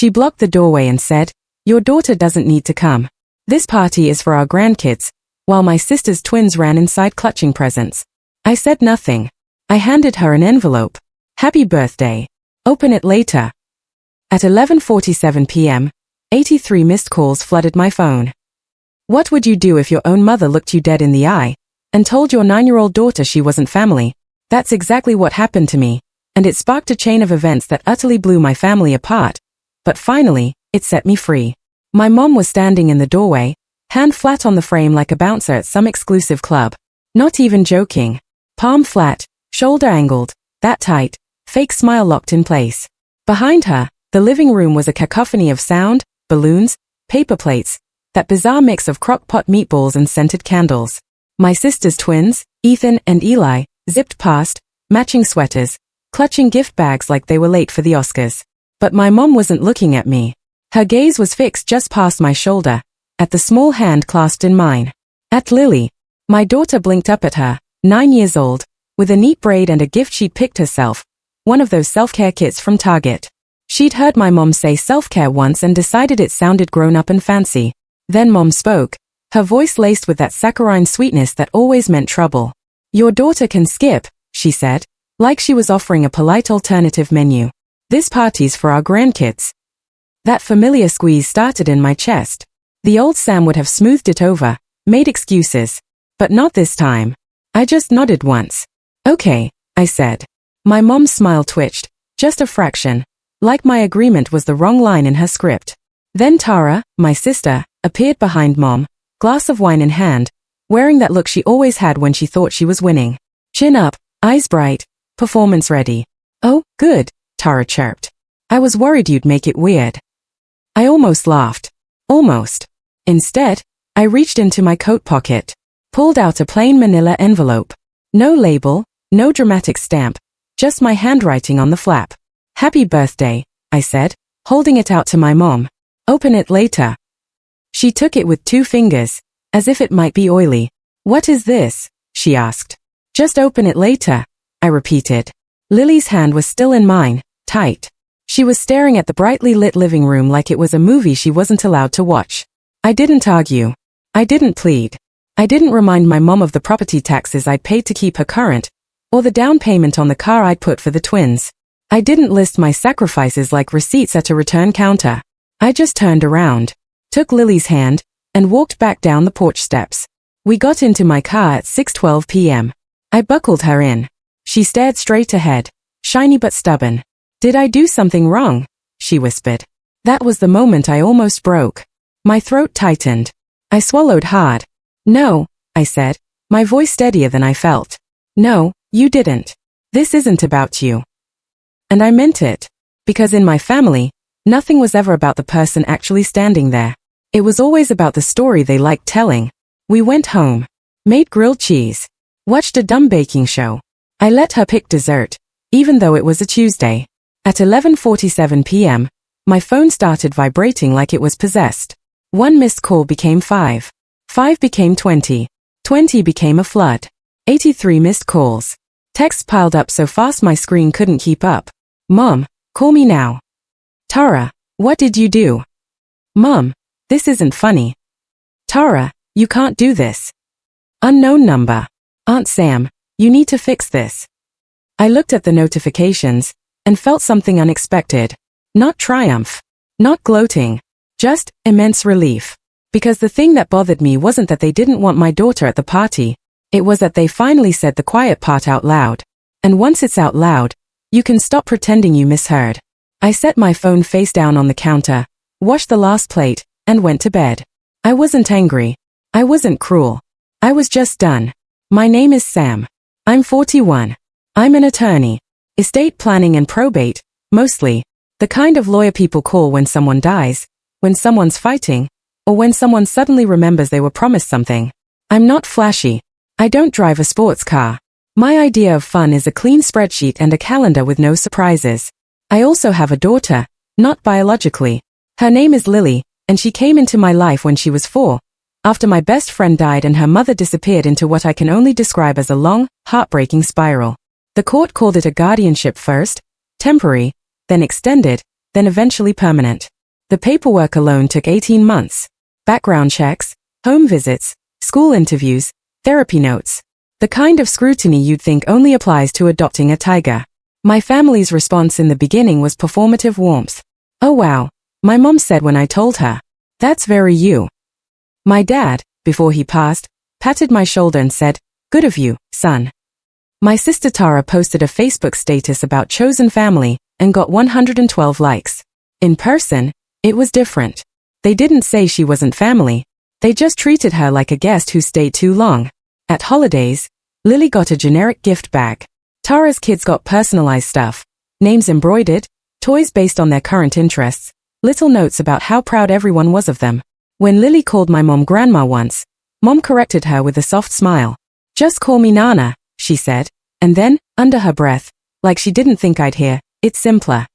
She blocked the doorway and said, "Your daughter doesn't need to come. This party is for our grandkids," while my sister's twins ran inside clutching presents. I said nothing. I handed her an envelope. "Happy birthday. Open it later." At 11:47 p.m., 83 missed calls flooded my phone. What would you do if your own mother looked you dead in the eye and told your 9-year-old daughter she wasn't family? That's exactly what happened to me, and it sparked a chain of events that utterly blew my family apart. But finally, it set me free. My mom was standing in the doorway, hand flat on the frame like a bouncer at some exclusive club. Not even joking. Palm flat, shoulder angled, that tight, fake smile locked in place. Behind her, the living room was a cacophony of sound, balloons, paper plates, that bizarre mix of crock-pot meatballs and scented candles. My sister's twins, Ethan and Eli, zipped past, matching sweaters, clutching gift bags like they were late for the Oscars. But my mom wasn't looking at me. Her gaze was fixed just past my shoulder, at the small hand clasped in mine. At Lily. My daughter blinked up at her, 9 years old, with a neat braid and a gift she'd picked herself, one of those self-care kits from Target. She'd heard my mom say self-care once and decided it sounded grown-up and fancy. Then Mom spoke, her voice laced with that saccharine sweetness that always meant trouble. "Your daughter can skip," she said, like she was offering a polite alternative menu. "This party's for our grandkids." That familiar squeeze started in my chest. The old Sam would have smoothed it over, made excuses. But not this time. I just nodded once. "Okay," I said. My mom's smile twitched, just a fraction, like my agreement was the wrong line in her script. Then Tara, my sister, appeared behind Mom, glass of wine in hand, wearing that look she always had when she thought she was winning. Chin up, eyes bright, performance ready. "Oh, good," Tara chirped. "I was worried you'd make it weird." I almost laughed. Almost. Instead, I reached into my coat pocket, pulled out a plain manila envelope. No label, no dramatic stamp, just my handwriting on the flap. "Happy birthday," I said, holding it out to my mom. "Open it later." She took it with 2 fingers, as if it might be oily. "What is this?" she asked. "Just open it later," I repeated. Lily's hand was still in mine, tight. She was staring at the brightly lit living room like it was a movie she wasn't allowed to watch. I didn't argue. I didn't plead. I didn't remind my mom of the property taxes I'd paid to keep her current, or the down payment on the car I'd put for the twins. I didn't list my sacrifices like receipts at a return counter. I just turned around, took Lily's hand, and walked back down the porch steps. We got into my car at 6:12 p.m. I buckled her in. She stared straight ahead, shiny but stubborn. "Did I do something wrong?" she whispered. That was the moment I almost broke. My throat tightened. I swallowed hard. "No," I said, my voice steadier than I felt. "No, you didn't. This isn't about you." And I meant it. Because in my family, nothing was ever about the person actually standing there. It was always about the story they liked telling. We went home, made grilled cheese, watched a dumb baking show. I let her pick dessert, even though it was a Tuesday. At 11:47 p.m., my phone started vibrating like it was possessed. 1 missed call became 5. 5 became 20. 20 became a flood. 83 missed calls. Texts piled up so fast my screen couldn't keep up. "Mom, call me now." "Tara, what did you do?" "Mom, this isn't funny." "Tara, you can't do this." "Unknown number. Aunt Sam, you need to fix this." I looked at the notifications and felt something unexpected. Not triumph. Not gloating. Just immense relief. Because the thing that bothered me wasn't that they didn't want my daughter at the party. It was that they finally said the quiet part out loud. And once it's out loud, you can stop pretending you misheard. I set my phone face down on the counter, washed the last plate, and went to bed. I wasn't angry. I wasn't cruel. I was just done. My name is Sam. I'm 41. I'm an attorney. Estate planning and probate, mostly. The kind of lawyer people call when someone dies, when someone's fighting, or when someone suddenly remembers they were promised something. I'm not flashy. I don't drive a sports car. My idea of fun is a clean spreadsheet and a calendar with no surprises. I also have a daughter, not biologically. Her name is Lily, and she came into my life when she was 4, after my best friend died and her mother disappeared into what I can only describe as a long, heartbreaking spiral. The court called it a guardianship first, temporary, then extended, then eventually permanent. The paperwork alone took 18 months. Background checks, home visits, school interviews, therapy notes. The kind of scrutiny you'd think only applies to adopting a tiger. My family's response in the beginning was performative warmth. "Oh wow," my mom said when I told her. "That's very you." My dad, before he passed, patted my shoulder and said, "Good of you, son." My sister Tara posted a Facebook status about chosen family and got 112 likes. In person, it was different. They didn't say she wasn't family. They just treated her like a guest who stayed too long. At holidays, Lily got a generic gift bag. Tara's kids got personalized stuff, names embroidered, toys based on their current interests, little notes about how proud everyone was of them. When Lily called my mom grandma once, Mom corrected her with a soft smile. "Just call me Nana," she said, and then, under her breath, like she didn't think I'd hear, "It's simpler."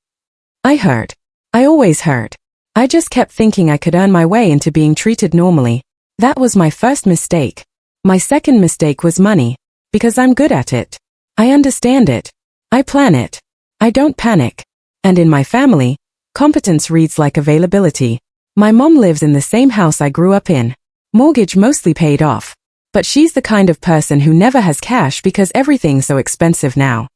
I heard. I always heard. I just kept thinking I could earn my way into being treated normally. That was my first mistake. My second mistake was money, because I'm good at it. I understand it. I plan it. I don't panic. And in my family, competence reads like availability. My mom lives in the same house I grew up in. Mortgage mostly paid off. But she's the kind of person who never has cash because everything's so expensive now.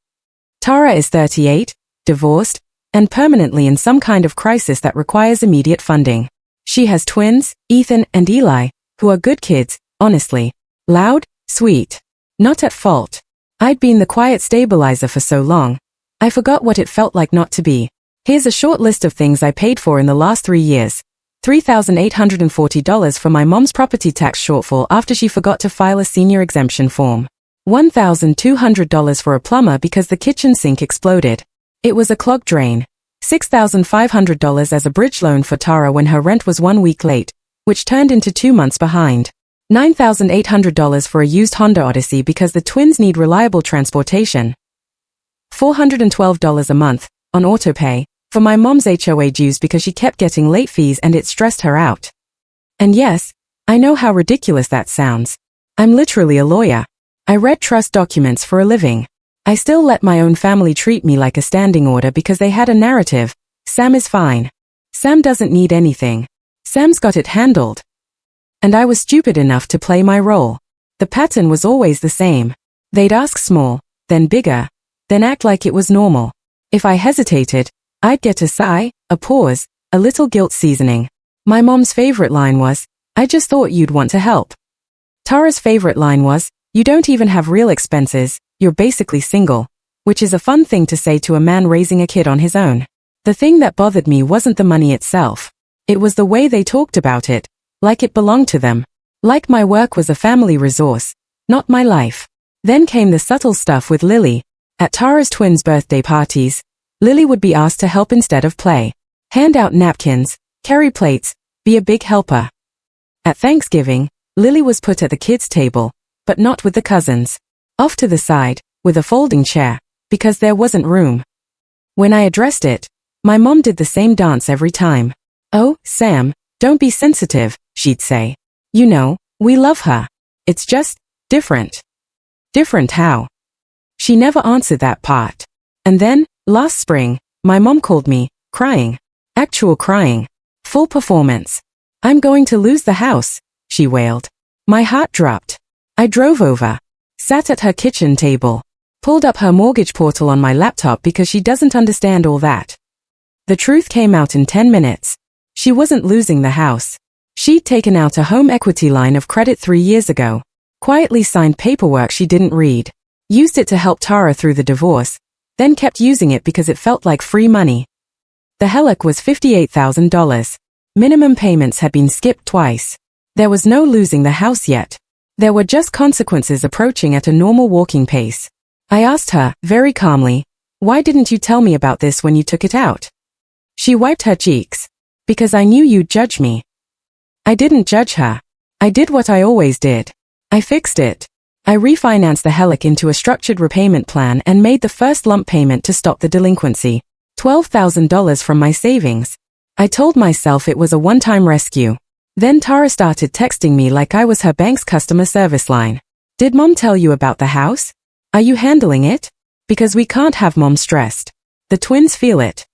Tara is 38, divorced, and permanently in some kind of crisis that requires immediate funding. She has twins, Ethan and Eli, who are good kids, honestly. Loud, sweet. Not at fault. I'd been the quiet stabilizer for so long. I forgot what it felt like not to be. Here's a short list of things I paid for in the last 3 years. $3,840 for my mom's property tax shortfall after she forgot to file a senior exemption form. $1,200 for a plumber because the kitchen sink exploded. It was a clogged drain. $6,500 as a bridge loan for Tara when her rent was 1 week late, which turned into 2 months behind. $9,800 for a used Honda Odyssey because the twins need reliable transportation. $412 a month, on autopay, for my mom's HOA dues because she kept getting late fees and it stressed her out. And yes, I know how ridiculous that sounds. I'm literally a lawyer. I read trust documents for a living. I still let my own family treat me like a standing order because they had a narrative. Sam is fine. Sam doesn't need anything. Sam's got it handled. And I was stupid enough to play my role. The pattern was always the same. They'd ask small, then bigger, then act like it was normal. If I hesitated, I'd get a sigh, a pause, a little guilt seasoning. My mom's favorite line was, "I just thought you'd want to help." Tara's favorite line was, "You don't even have real expenses, you're basically single," which is a fun thing to say to a man raising a kid on his own. The thing that bothered me wasn't the money itself. It was the way they talked about it, like it belonged to them. Like my work was a family resource, not my life. Then came the subtle stuff with Lily. At Tara's twins' birthday parties, Lily would be asked to help instead of play. Hand out napkins, carry plates, be a big helper. At Thanksgiving, Lily was put at the kids' table, but not with the cousins. Off to the side, with a folding chair, because there wasn't room. When I addressed it, my mom did the same dance every time. "Oh, Sam, don't be sensitive," she'd say. "You know, we love her. It's just different." Different how? She never answered that part. And then, last spring, my mom called me, crying. Actual crying. Full performance. "I'm going to lose the house," she wailed. My heart dropped. I drove over, sat at her kitchen table, pulled up her mortgage portal on my laptop because she doesn't understand all that. The truth came out in 10 minutes. She wasn't losing the house. She'd taken out a home equity line of credit 3 years ago, quietly signed paperwork she didn't read, used it to help Tara through the divorce, then kept using it because it felt like free money. The HELOC was $58,000. Minimum payments had been skipped twice. There was no losing the house yet. There were just consequences approaching at a normal walking pace. I asked her, very calmly, "Why didn't you tell me about this when you took it out?" She wiped her cheeks. "Because I knew you'd judge me." I didn't judge her. I did what I always did. I fixed it. I refinanced the HELOC into a structured repayment plan and made the first lump payment to stop the delinquency. $12,000 from my savings. I told myself it was a one-time rescue. Then Tara started texting me like I was her bank's customer service line. "Did Mom tell you about the house? Are you handling it? Because we can't have Mom stressed. The twins feel it."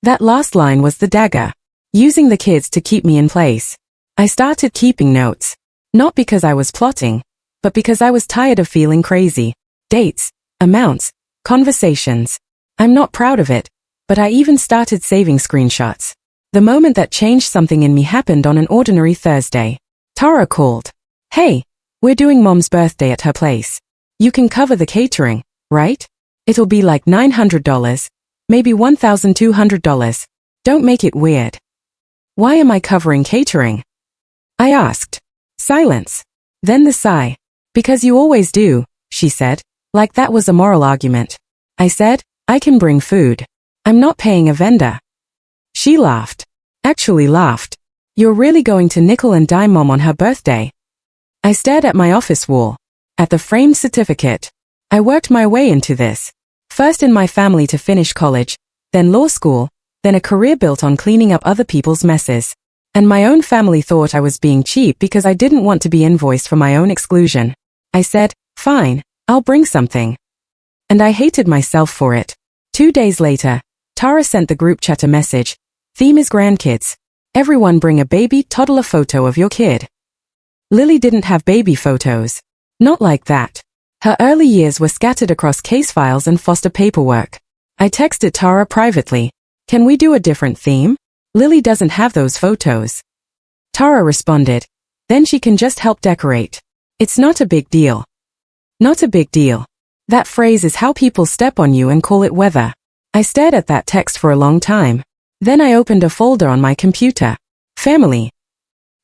That last line was the dagger. Using the kids to keep me in place. I started keeping notes. Not because I was plotting, but because I was tired of feeling crazy. Dates, amounts, conversations. I'm not proud of it, but I even started saving screenshots. The moment that changed something in me happened on an ordinary Thursday. Tara called. Hey, we're doing Mom's birthday at her place. You can cover the catering, right? It'll be like $900, maybe $1,200. Don't make it weird. Why am I covering catering? I asked. Silence. Then the sigh. Because you always do, she said, like that was a moral argument. I said, I can bring food. I'm not paying a vendor. She laughed. Actually laughed. You're really going to nickel and dime Mom on her birthday? I stared at my office wall. At the framed certificate. I worked my way into this. First in my family to finish college, then law school, then a career built on cleaning up other people's messes. And my own family thought I was being cheap because I didn't want to be invoiced for my own exclusion. I said, fine, I'll bring something. And I hated myself for it. 2 days later, Tara sent the group chat a message. Theme is grandkids. Everyone bring a baby toddler photo of your kid. Lily didn't have baby photos. Not like that. Her early years were scattered across case files and foster paperwork. I texted Tara privately. Can we do a different theme? Lily doesn't have those photos. Tara responded. Then she can just help decorate. It's not a big deal. Not a big deal. That phrase is how people step on you and call it weather. I stared at that text for a long time. Then I opened a folder on my computer. Family.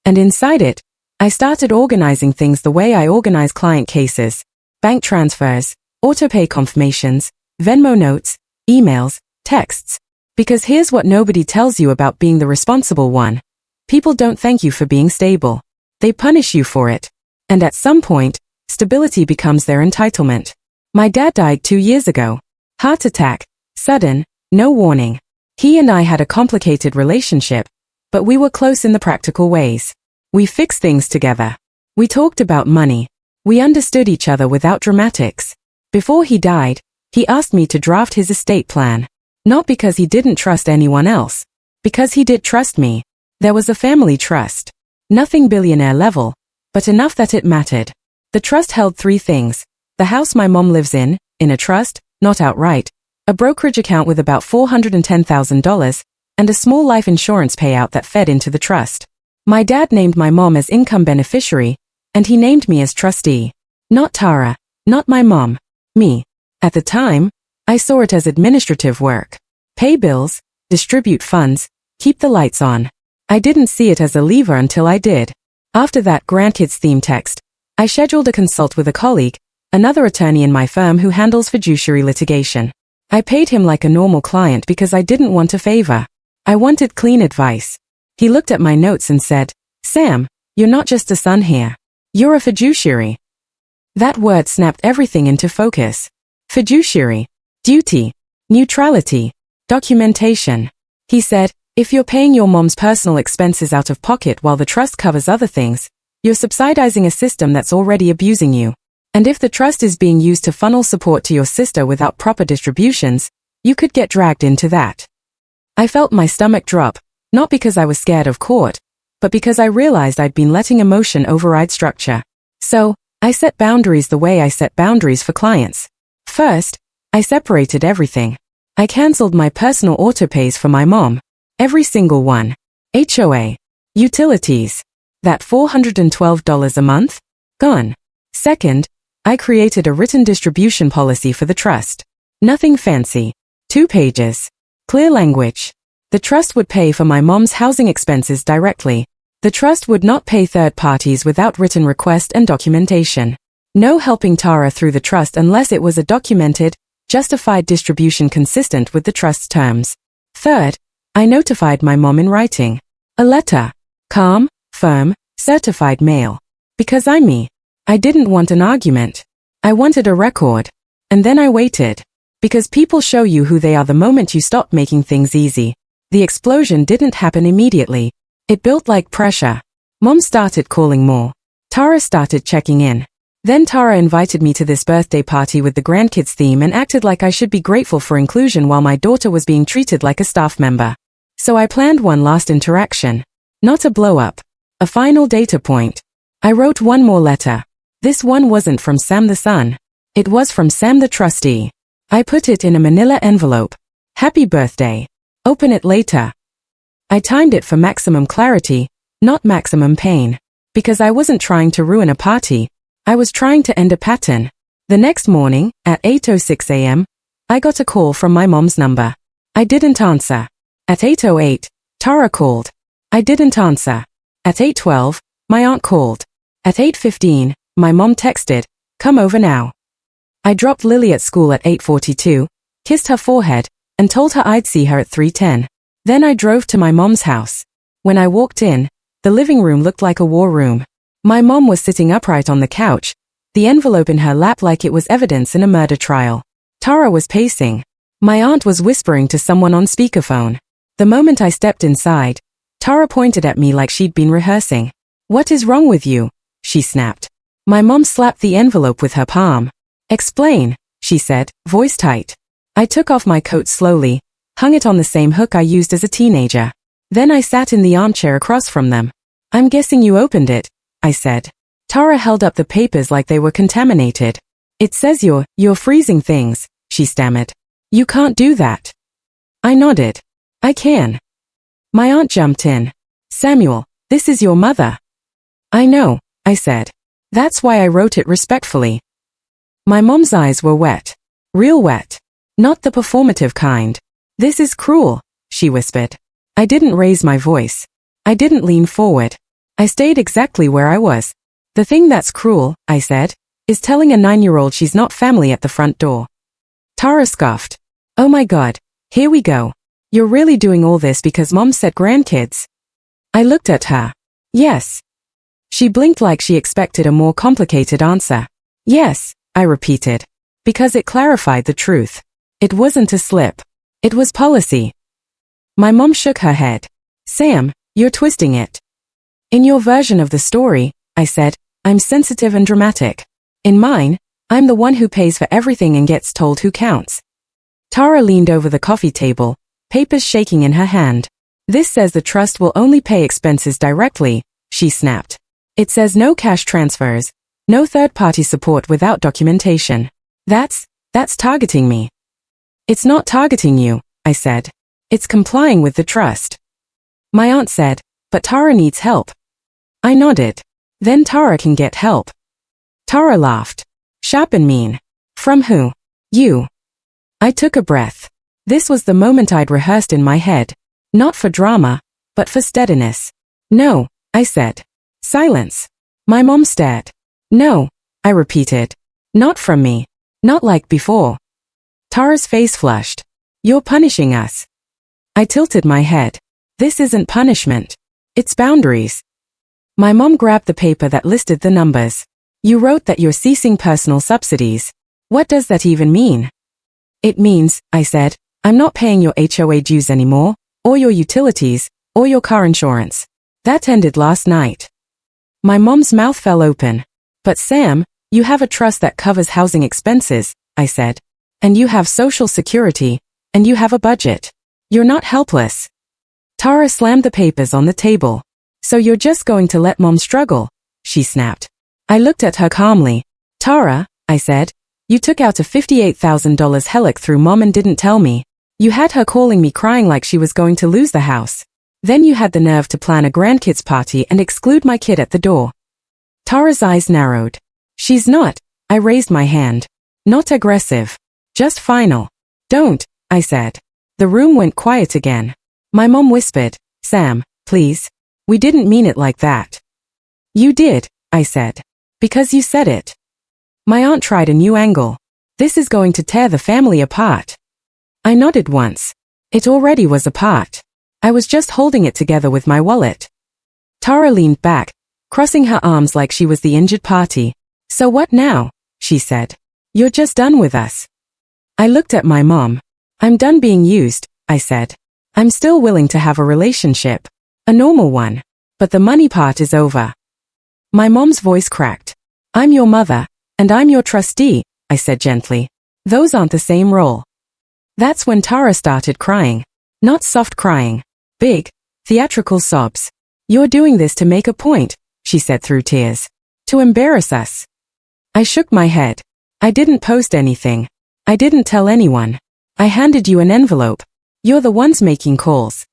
And inside it, I started organizing things the way I organize client cases. Bank transfers, autopay confirmations, Venmo notes, emails, texts. Because here's what nobody tells you about being the responsible one. People don't thank you for being stable. They punish you for it. And at some point, stability becomes their entitlement. My dad died 2 years ago. Heart attack. Sudden, no warning. He and I had a complicated relationship, but we were close in the practical ways. We fixed things together. We talked about money. We understood each other without dramatics. Before he died, he asked me to draft his estate plan. Not because he didn't trust anyone else. Because he did trust me. There was a family trust. Nothing billionaire level, but enough that it mattered. The trust held 3 things. The house my mom lives in a trust, not outright, a brokerage account with about $410,000, and a small life insurance payout that fed into the trust. My dad named my mom as income beneficiary, and he named me as trustee. Not Tara, not my mom, me. At the time, I saw it as administrative work. Pay bills, distribute funds, keep the lights on. I didn't see it as a lever until I did. After that grandkids theme text, I scheduled a consult with a colleague, another attorney in my firm who handles fiduciary litigation. I paid him like a normal client because I didn't want a favor. I wanted clean advice. He looked at my notes and said, Sam, you're not just a son here. You're a fiduciary. That word snapped everything into focus. Fiduciary. Duty, neutrality, documentation. He said, if you're paying your mom's personal expenses out of pocket while the trust covers other things, you're subsidizing a system that's already abusing you. And if the trust is being used to funnel support to your sister without proper distributions, you could get dragged into that. I felt my stomach drop, not because I was scared of court, but because I realized I'd been letting emotion override structure. So, I set boundaries the way I set boundaries for clients. First, I separated everything. I cancelled my personal autopays for my mom. Every single one. HOA. Utilities. That $412 a month? Gone. Second, I created a written distribution policy for the trust. Nothing fancy. 2 pages. Clear language. The trust would pay for my mom's housing expenses directly. The trust would not pay third parties without written request and documentation. No helping Tara through the trust unless it was a documented, justified distribution consistent with the trust's terms. Third, I notified my mom in writing. A letter. Calm, firm, certified mail. Because I'm me. I didn't want an argument. I wanted a record. And then I waited. Because people show you who they are the moment you stop making things easy. The explosion didn't happen immediately. It built like pressure. Mom started calling more. Tara started checking in. Then Tara invited me to this birthday party with the grandkids theme and acted like I should be grateful for inclusion while my daughter was being treated like a staff member. So I planned one last interaction. Not a blow-up. A final data point. I wrote one more letter. This one wasn't from Sam the son. It was from Sam the trustee. I put it in a manila envelope. Happy birthday. Open it later. I timed it for maximum clarity, not maximum pain. Because I wasn't trying to ruin a party. I was trying to end a pattern. The next morning, at 8:06 a.m., I got a call from my mom's number. I didn't answer. At 8:08, Tara called. I didn't answer. At 8:12, my aunt called. At 8:15, my mom texted, "Come over now." I dropped Lily at school at 8:42, kissed her forehead, and told her I'd see her at 3:10. Then I drove to my mom's house. When I walked in, the living room looked like a war room. My mom was sitting upright on the couch, the envelope in her lap like it was evidence in a murder trial. Tara was pacing. My aunt was whispering to someone on speakerphone. The moment I stepped inside, Tara pointed at me like she'd been rehearsing. "What is wrong with you?" she snapped. My mom slapped the envelope with her palm. "Explain," she said, voice tight. I took off my coat slowly, hung it on the same hook I used as a teenager. Then I sat in the armchair across from them. "I'm guessing you opened it," I said. Tara held up the papers like they were contaminated. "It says you're freezing things," she stammered. "You can't do that." I nodded. "I can." My aunt jumped in. "Samuel, this is your mother." "I know," I said. "That's why I wrote it respectfully." My mom's eyes were wet. Real wet. Not the performative kind. "This is cruel," she whispered. I didn't raise my voice. I didn't lean forward. I stayed exactly where I was. "The thing that's cruel," I said, "is telling a 9-year-old she's not family at the front door." Tara scoffed. "Oh my God, here we go. You're really doing all this because Mom said grandkids?" I looked at her. "Yes." She blinked like she expected a more complicated answer. "Yes," I repeated. Because it clarified the truth. It wasn't a slip. It was policy. My mom shook her head. "Sam, you're twisting it. In your version of the story," I said, "I'm sensitive and dramatic. In mine, I'm the one who pays for everything and gets told who counts." Tara leaned over the coffee table, papers shaking in her hand. "This says the trust will only pay expenses directly," she snapped. "It says no cash transfers, no third-party support without documentation. That's targeting me." "It's not targeting you," I said. "It's complying with the trust." My aunt said, "But Tara needs help." I nodded. "Then Tara can get help." Tara laughed. "Sharp and mean." "From who?" "You." I took a breath. This was the moment I'd rehearsed in my head. Not for drama, but for steadiness. "No," I said. Silence. My mom stared. "No," I repeated. "Not from me. Not like before." Tara's face flushed. "You're punishing us." I tilted my head. "This isn't punishment. It's boundaries." My mom grabbed the paper that listed the numbers. "You wrote that you're ceasing personal subsidies. What does that even mean?" "It means," I said, "I'm not paying your HOA dues anymore, or your utilities, or your car insurance. That ended last night." My mom's mouth fell open. "But Sam, you have a trust that covers housing expenses," I said. "And you have Social Security, and you have a budget. You're not helpless." Tara slammed the papers on the table. "So you're just going to let Mom struggle?" she snapped. I looked at her calmly. "Tara," I said, "you took out a $58,000 HELOC through Mom and didn't tell me. You had her calling me crying like she was going to lose the house. Then you had the nerve to plan a grandkids party and exclude my kid at the door." Tara's eyes narrowed. "She's not," I raised my hand. "Not aggressive. Just final." "Don't," I said. The room went quiet again. My mom whispered, "Sam, please. We didn't mean it like that." "You did," I said. "Because you said it." My aunt tried a new angle. "This is going to tear the family apart." I nodded once. It already was apart. I was just holding it together with my wallet. Tara leaned back, crossing her arms like she was the injured party. "So what now?" she said. "You're just done with us." I looked at my mom. "I'm done being used," I said. "I'm still willing to have a relationship. A normal one. But the money part is over." My mom's voice cracked. "I'm your mother," And I'm your trustee, I said gently. Those aren't the same role. That's when Tara started crying. Not soft crying. Big, theatrical sobs. You're doing this to make a point, she said through tears. To embarrass us. I shook my head. I didn't post anything. I didn't tell anyone. I handed you an envelope. You're the ones making calls.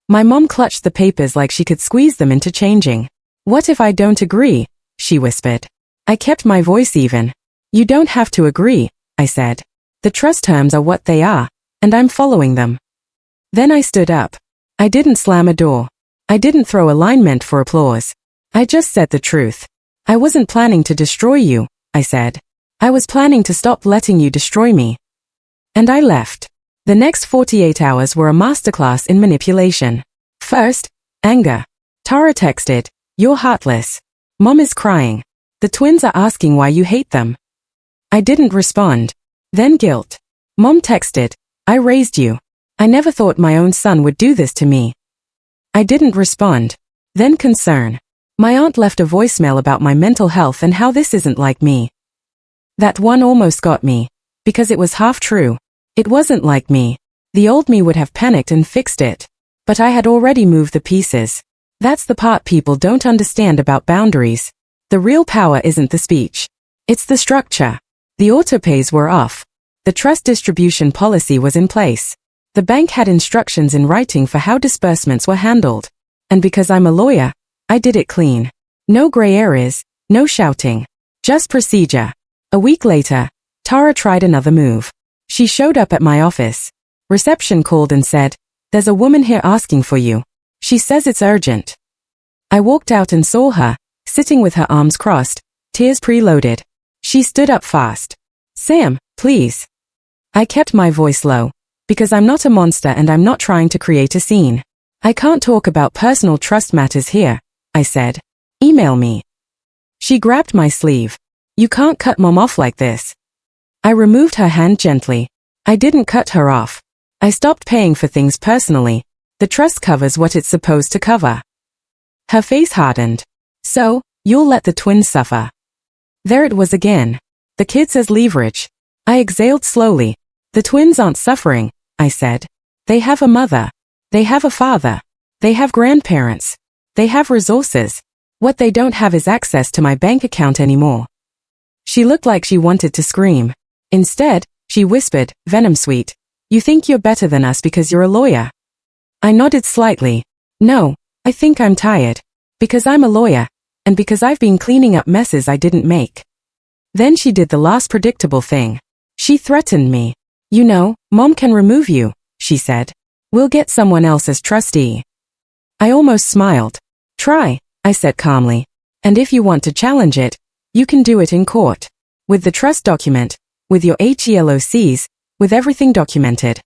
My mom clutched the papers like she could squeeze them into changing. What if I don't agree? She whispered. I kept my voice even. You don't have to agree, I said. The trust terms are what they are, and I'm following them. Then I stood up. I didn't slam a door. I didn't throw a line meant for applause. I just said the truth. I wasn't planning to destroy you, I said. I was planning to stop letting you destroy me. And I left. The next 48 hours were a masterclass in manipulation. First, anger. Tara texted, "You're heartless. Mom is crying. The twins are asking why you hate them." I didn't respond. Then guilt. Mom texted, "I raised you. I never thought my own son would do this to me." I didn't respond. Then concern. My aunt left a voicemail about my mental health and how this isn't like me. That one almost got me. Because it was half true. It wasn't like me. The old me would have panicked and fixed it. But I had already moved the pieces. That's the part people don't understand about boundaries. The real power isn't the speech. It's the structure. The autopays were off. The trust distribution policy was in place. The bank had instructions in writing for how disbursements were handled. And because I'm a lawyer, I did it clean. No gray areas, no shouting. Just procedure. A week later, Tara tried another move. She showed up at my office. Reception called and said, "There's a woman here asking for you. She says it's urgent." I walked out and saw her, sitting with her arms crossed, tears preloaded. She stood up fast. "Sam, please." I kept my voice low, because I'm not a monster and I'm not trying to create a scene. "I can't talk about personal trust matters here," I said. "Email me." She grabbed my sleeve. "You can't cut Mom off like this." I removed her hand gently. I didn't cut her off. I stopped paying for things personally. The trust covers what it's supposed to cover. Her face hardened. "So, you'll let the twins suffer." There it was again. The kids as leverage. I exhaled slowly. "The twins aren't suffering," I said. "They have a mother. They have a father. They have grandparents. They have resources. What they don't have is access to my bank account anymore." She looked like she wanted to scream. Instead, she whispered, venom sweet, "You think you're better than us because you're a lawyer?" I nodded slightly. "No, I think I'm tired. Because I'm a lawyer, and because I've been cleaning up messes I didn't make." Then she did the last predictable thing. She threatened me. "You know, Mom can remove you," she said. "We'll get someone else as trustee." I almost smiled. "Try," I said calmly. "And if you want to challenge it, you can do it in court. With the trust document, with your HELOCs, with everything documented."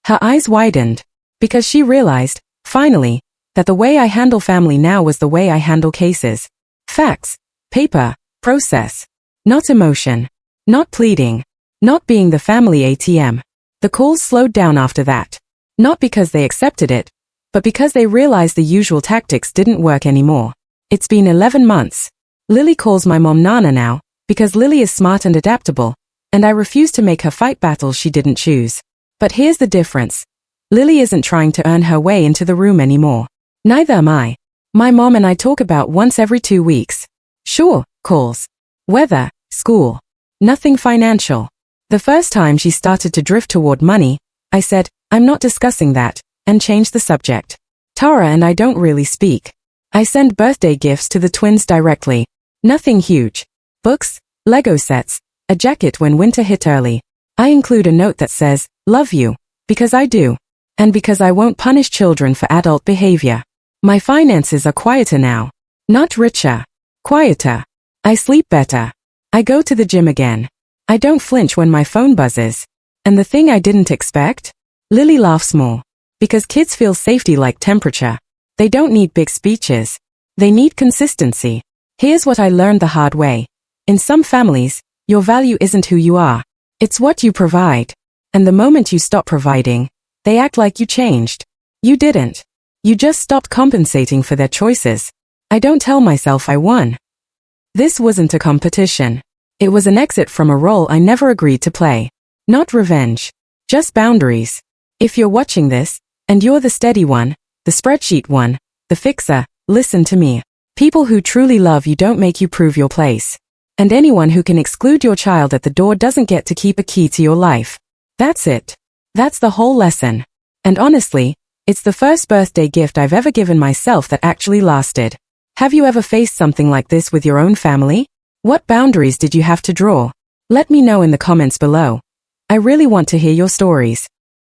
Her eyes widened. Because she realized, finally, that the way I handle family now was the way I handle cases. Facts, paper, process. Not emotion. Not pleading. Not being the family ATM. The calls slowed down after that. Not because they accepted it, but because they realized the usual tactics didn't work anymore. It's been 11 months. Lily calls my mom Nana now, because Lily is smart and adaptable, and I refuse to make her fight battles she didn't choose. But here's the difference. Lily isn't trying to earn her way into the room anymore. Neither am I. My mom and I talk about once every 2 weeks. Sure, calls. Weather, school. Nothing financial. The first time she started to drift toward money, I said, "I'm not discussing that," and changed the subject. Tara and I don't really speak. I send birthday gifts to the twins directly. Nothing huge. Books, Lego sets, a jacket when winter hit early. I include a note that says, "Love you," because I do. And because I won't punish children for adult behavior. My finances are quieter now. Not richer. Quieter. I sleep better. I go to the gym again. I don't flinch when my phone buzzes. And the thing I didn't expect? Lily laughs more. Because kids feel safety like temperature. They don't need big speeches. They need consistency. Here's what I learned the hard way. In some families, your value isn't who you are. It's what you provide. And the moment you stop providing, they act like you changed. You didn't. You just stopped compensating for their choices. I don't tell myself I won. This wasn't a competition. It was an exit from a role I never agreed to play. Not revenge. Just boundaries. If you're watching this, and you're the steady one, the spreadsheet one, the fixer, listen to me. People who truly love you don't make you prove your place. And anyone who can exclude your child at the door doesn't get to keep a key to your life. That's it. That's the whole lesson. And honestly, it's the first birthday gift I've ever given myself that actually lasted. Have you ever faced something like this with your own family? What boundaries did you have to draw? Let me know in the comments below. I really want to hear your stories.